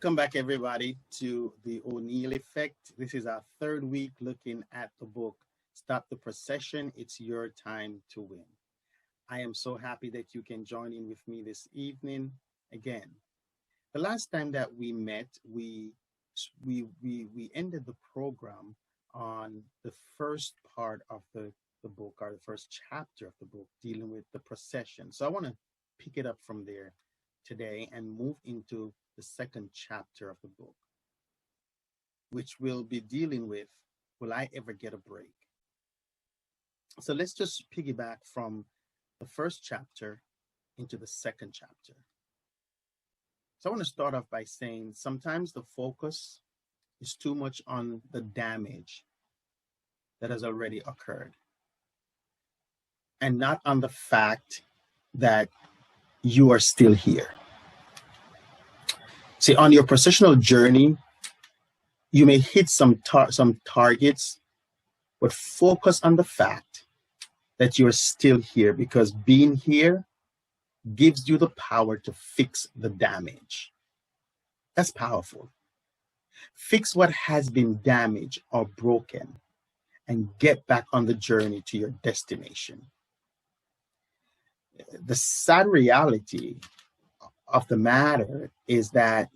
Welcome back, everybody, to the Oneil effect. This is our third week looking at the book, Stop the Procession. It's your time to win. I am so happy that you can join in with me this evening again. The last time that we met, we ended the program on the first part of the book, or the first chapter of the book, dealing with the procession. So I want to pick it up from there today and move into the second chapter of the book, which will be dealing with, will I ever get a break? So let's just piggyback from the first chapter into the second chapter. So I want to start off by saying sometimes the focus is too much on the damage that has already occurred and not on the fact that you are still here. See, on your processional journey, you may hit some targets, but focus on the fact that you're still here, because being here gives you the power to fix the damage. That's powerful. Fix what has been damaged or broken and get back on the journey to your destination. The sad reality of the matter is that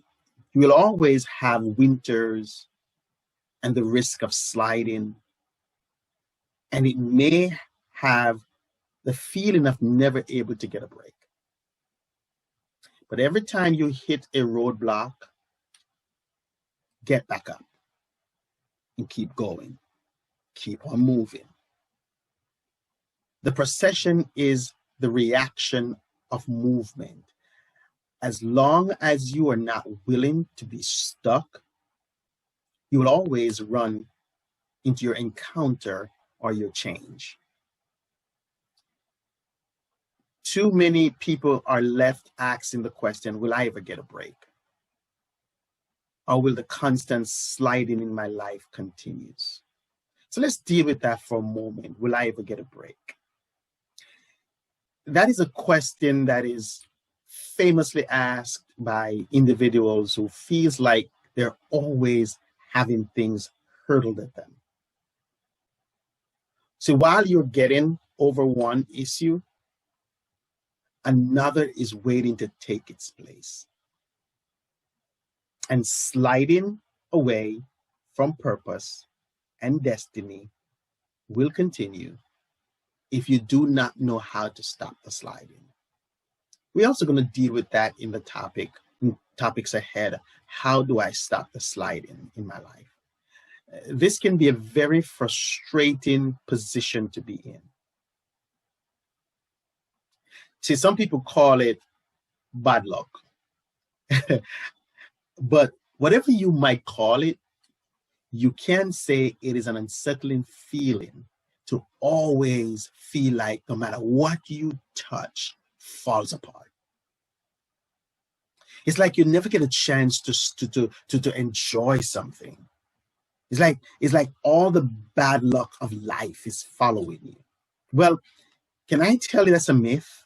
you will always have winters and the risk of sliding, and it may have the feeling of never able to get a break. But every time you hit a roadblock, get back up and keep going, keep on moving. The procession is the reaction of movement. As long as you are not willing to be stuck, you will always run into your encounter or your change. Too many people are left asking the question, will I ever get a break? Or will the constant sliding in my life continues? So let's deal with that for a moment. Will I ever get a break? That is a question that is famously asked by individuals who feels like they're always having things hurtled at them. So while you're getting over one issue, another is waiting to take its place. And sliding away from purpose and destiny will continue if you do not know how to stop the sliding. We're also going to deal with that in the topics ahead. How do I stop the sliding in my life? This can be a very frustrating position to be in. See, some people call it bad luck. But whatever you might call it, you can say it is an unsettling feeling to always feel like no matter what you touch, falls apart. It's like you never get a chance to enjoy something. It's like all the bad luck of life is following you. Well, can I tell you that's a myth?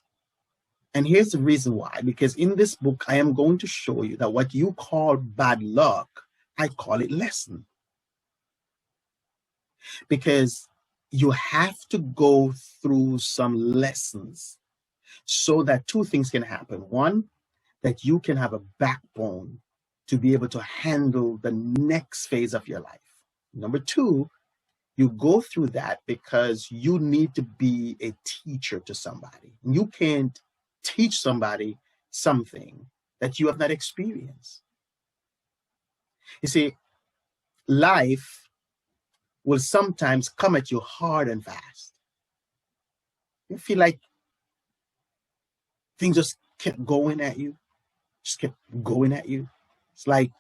And here's the reason why. Because in this book, I am going to show you that what you call bad luck, I call it lesson. Because you have to go through some lessons so that two things can happen. One, that you can have a backbone to be able to handle the next phase of your life. Number two, you go through that because you need to be a teacher to somebody. You can't teach somebody something that you have not experienced. You see, life will sometimes come at you hard and fast. You feel like things just kept going at you, just kept going at you. It's like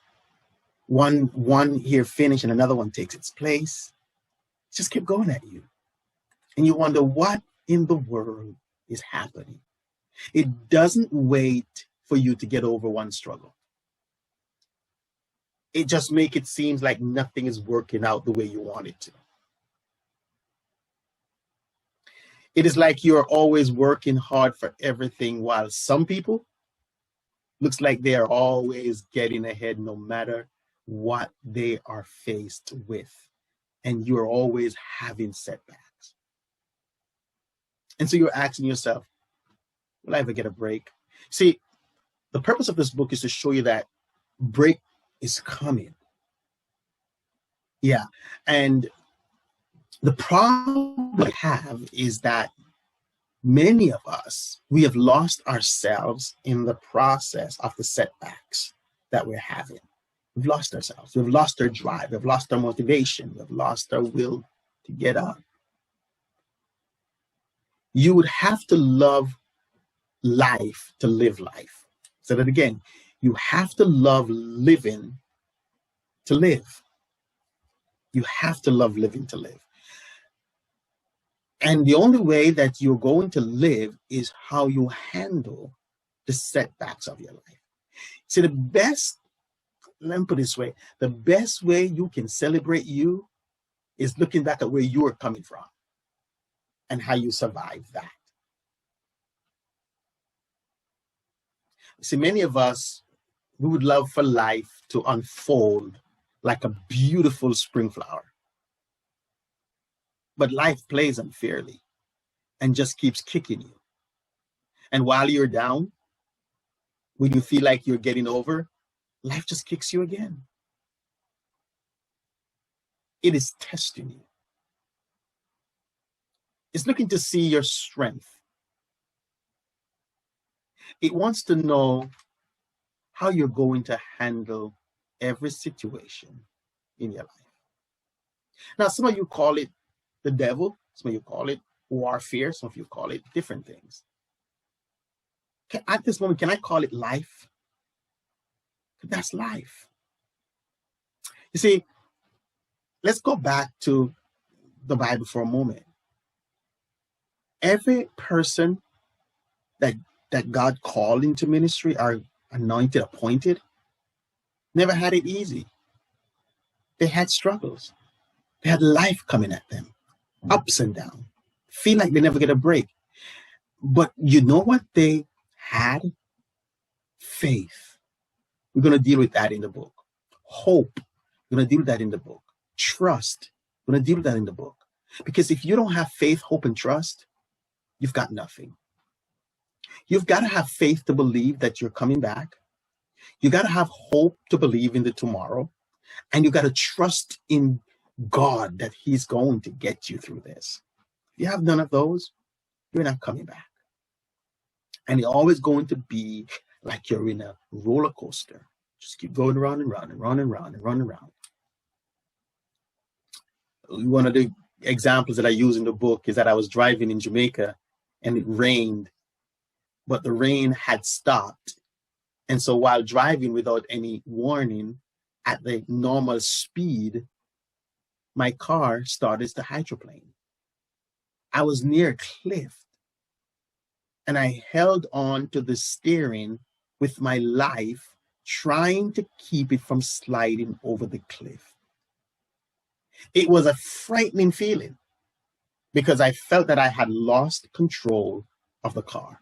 one here finished and another one takes its place. It just kept going at you. And you wonder what in the world is happening. It doesn't wait for you to get over one struggle. It just makes it seem like nothing is working out the way you want it to. It is like you're always working hard for everything, while some people, Looks like they are always getting ahead no matter what they are faced with. And you're always having setbacks. And so you're asking yourself, will I ever get a break? See, the purpose of this book is to show you that break is coming. Yeah. And the problem we have is that many of us, we have lost ourselves in the process of the setbacks that we're having. We've lost ourselves. We've lost our drive. We've lost our motivation. We've lost our will to get up. You would have to love life to live life. Say that again. You have to love living to live. You have to love living to live. And the only way that you're going to live is how you handle the setbacks of your life. See, let me put it this way, the best way you can celebrate you is looking back at where you are coming from and how you survived that. See, many of us, we would love for life to unfold like a beautiful spring flower. But life plays unfairly and just keeps kicking you. And while you're down, when you feel like you're getting over, life just kicks you again. It is testing you. It's looking to see your strength. It wants to know how you're going to handle every situation in your life. Now, some of you call it the devil, some of you call it warfare, some of you call it different things. At this moment, can I call it life? That's life. You see, let's go back to the Bible for a moment. Every person that God called into ministry or anointed, appointed, never had it easy. They had struggles. They had life coming at them, ups and downs, feel like they never get a break. But you know what they had? Faith. We're going to deal with that in the book. Hope. We're going to deal with that in the book. Trust. We're going to deal with that in the book. Because if you don't have faith, hope, and trust, you've got nothing. You've got to have faith to believe that you're coming back. You got to have hope to believe in the tomorrow. And you got to trust in God that he's going to get you through this. If you have none of those, you're not coming back. And you're always going to be like you're in a roller coaster. Just keep going around and round and round and round and round and round. One of the examples that I use in the book is that I was driving in Jamaica and it rained, but the rain had stopped. And so while driving without any warning at the normal speed, my car started to hydroplane. I was near a cliff and I held on to the steering with my life, trying to keep it from sliding over the cliff. It was a frightening feeling because I felt that I had lost control of the car.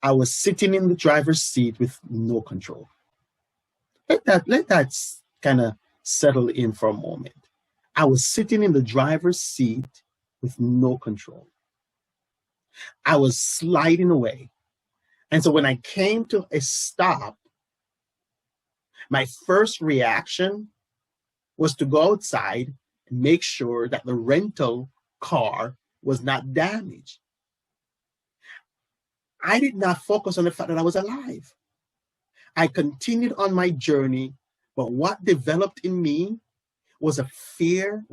I was sitting in the driver's seat with no control. Let that kind of settle in for a moment. I was sitting in the driver's seat with no control. I was sliding away. And so when I came to a stop, my first reaction was to go outside and make sure that the rental car was not damaged. I did not focus on the fact that I was alive. I continued on my journey, but what developed in me was fear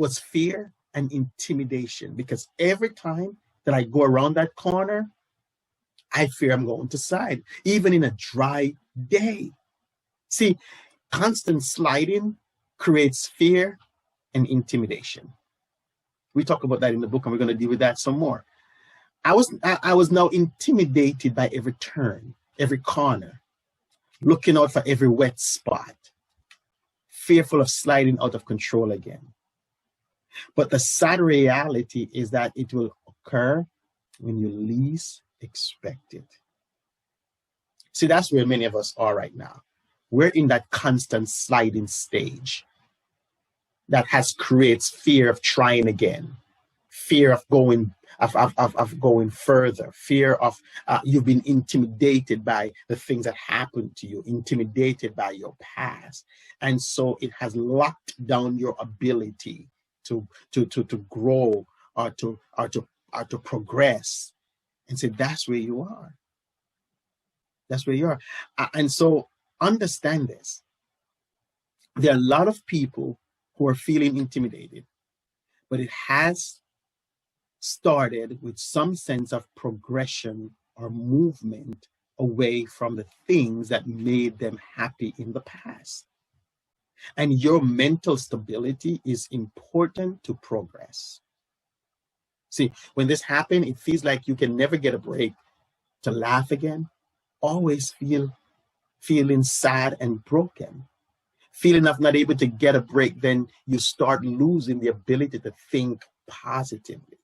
and intimidation, because every time that I go around that corner, I fear I'm going to slide, even in a dry day. See, constant sliding creates fear and intimidation. We talk about that in the book, and we're going to deal with that some more. I was now intimidated by every turn, every corner, looking out for every wet spot, fearful of sliding out of control again. But the sad reality is that it will occur when you least expect it. See, that's where many of us are right now. We're in that constant sliding stage that has creates fear of trying again, fear of going further, fear of you've been intimidated by the things that happened to you, intimidated by your past, and so it has locked down your ability to grow or to progress. And say that's where you are. That's where you are. And so understand this. There are a lot of people who are feeling intimidated, but it has started with some sense of progression or movement away from the things that made them happy in the past. And your mental stability is important to progress. See, when this happens, it feels like you can never get a break to laugh again, always feeling sad and broken, feeling of not able to get a break, then you start losing the ability to think positively.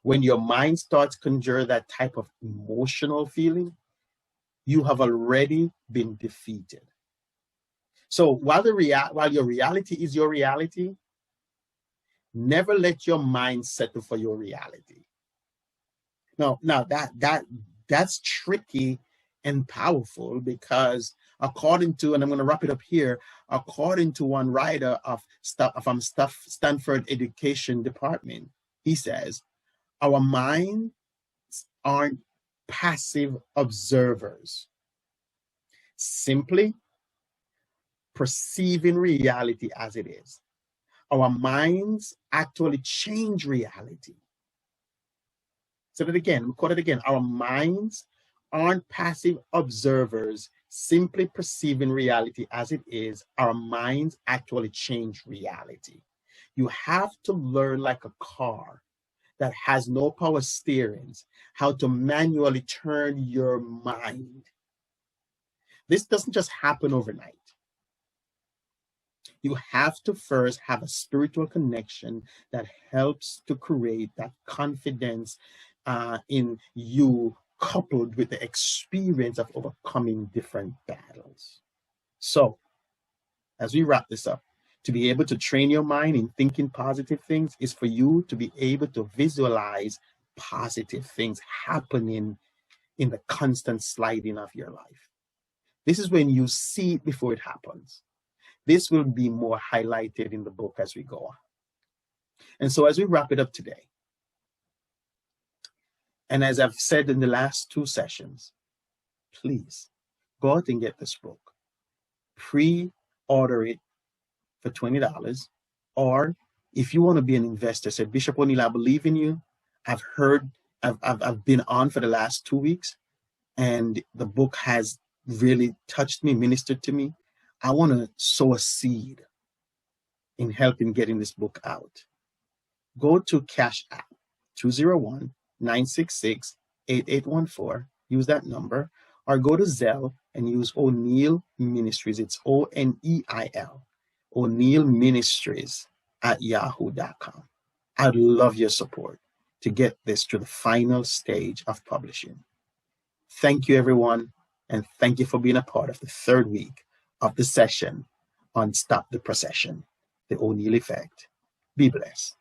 When your mind starts conjure that type of emotional feeling, you have already been defeated. So while your reality is your reality, never let your mind settle for your reality. Now that's tricky and powerful, because according to, and I'm going to wrap it up here, according to one writer from Stanford Education Department, he says, our minds aren't passive observers, simply perceiving reality as it is. Our minds actually change reality. So that again, we quote it again. Our minds aren't passive observers, simply perceiving reality as it is. Our minds actually change reality. You have to learn, like a car that has no power steerings, how to manually turn your mind. This doesn't just happen overnight. You have to first have a spiritual connection that helps to create that confidence in you, coupled with the experience of overcoming different battles. So, as we wrap this up, to be able to train your mind in thinking positive things is for you to be able to visualize positive things happening in the constant sliding of your life. This is when you see it before it happens. This will be more highlighted in the book as we go on. And so as we wrap it up today, and as I've said in the last 2 sessions, please go out and get this book. Pre-order it for $20. Or if you want to be an investor, say, Bishop Oneil, I believe in you. I've been on for the last 2 weeks, and the book has really touched me, ministered to me. I want to sow a seed in helping getting this book out. Go to Cash App, 201-966-8814. Use that number. Or go to Zelle and use Oneil Ministries. It's Oneil. Oneil Ministries at yahoo.com. I'd love your support to get this to the final stage of publishing. Thank you, everyone. And thank you for being a part of the 3rd week of the session on Stop the Procession, the Oneil Effect. Be blessed.